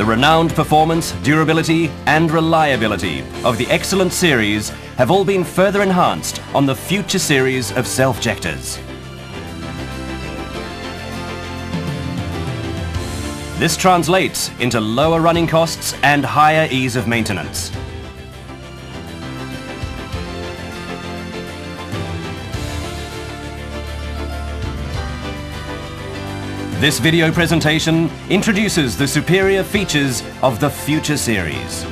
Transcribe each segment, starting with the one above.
The renowned performance, durability and reliability of the Excellent series have all been further enhanced on the Future series of self-jectors. This translates into lower running costs and higher ease of maintenance. This video presentation introduces the superior features of the Future series.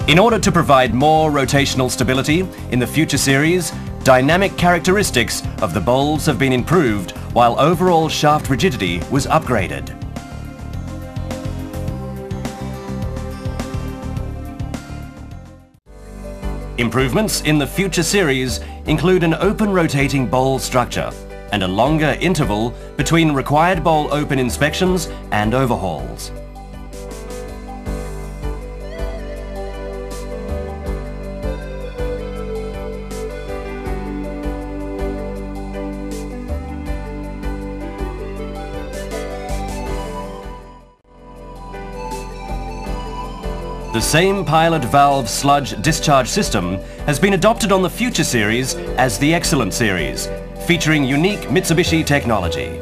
In order to provide more rotational stability in the Future series, dynamic characteristics of the bowls have been improved while overall shaft rigidity was upgraded. Improvements in the Future series include an open rotating bowl structure and a longer interval between required bowl open inspections and overhauls. The same pilot valve sludge discharge system has been adopted on the Future series as the Excellent series, featuring unique Mitsubishi technology.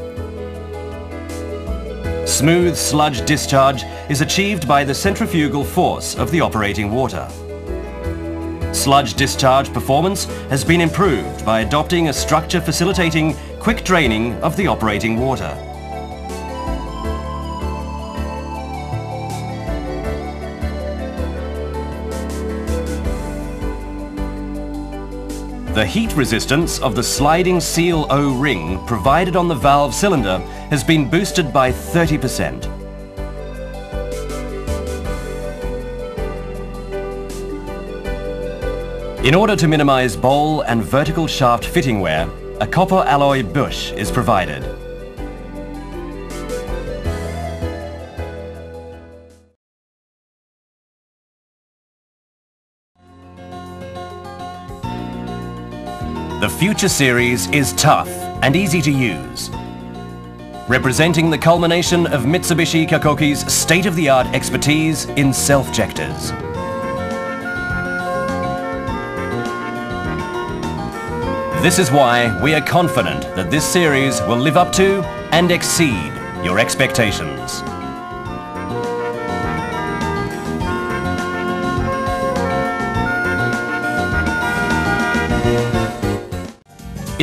Smooth sludge discharge is achieved by the centrifugal force of the operating water. Sludge discharge performance has been improved by adopting a structure facilitating quick draining of the operating water. The heat resistance of the sliding seal O-ring provided on the valve cylinder has been boosted by 30%. In order to minimize bowl and vertical shaft fitting wear, a copper alloy bush is provided. The Future series is tough and easy to use, representing the culmination of Mitsubishi Kakoki's state-of-the-art expertise in self-jectors. This is why we are confident that this series will live up to and exceed your expectations.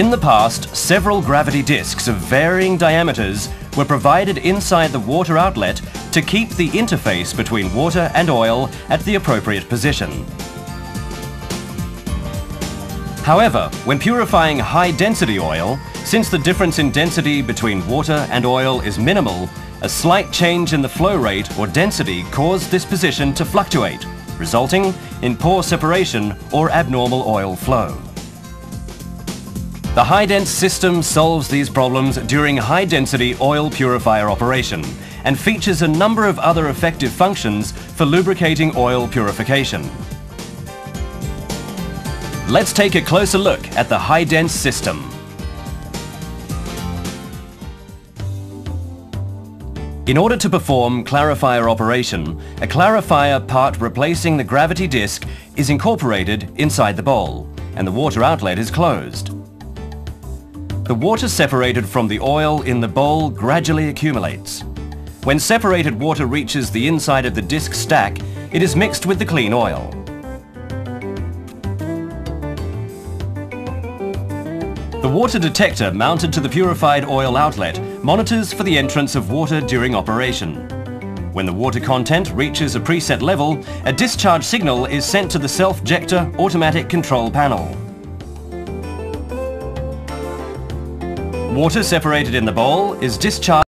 In the past, several gravity discs of varying diameters were provided inside the water outlet to keep the interface between water and oil at the appropriate position. However, when purifying high-density oil, since the difference in density between water and oil is minimal, a slight change in the flow rate or density caused this position to fluctuate, resulting in poor separation or abnormal oil flow. The high-dense system solves these problems during high-density oil purifier operation and features a number of other effective functions for lubricating oil purification. Let's take a closer look at the high-dense system. In order to perform clarifier operation, a clarifier part replacing the gravity disc is incorporated inside the bowl, and the water outlet is closed. The water separated from the oil in the bowl gradually accumulates. When separated water reaches the inside of the disc stack, it is mixed with the clean oil. The water detector mounted to the purified oil outlet monitors for the entrance of water during operation. When the water content reaches a preset level, a discharge signal is sent to the self-jector automatic control panel. Water separated in the bowl is discharged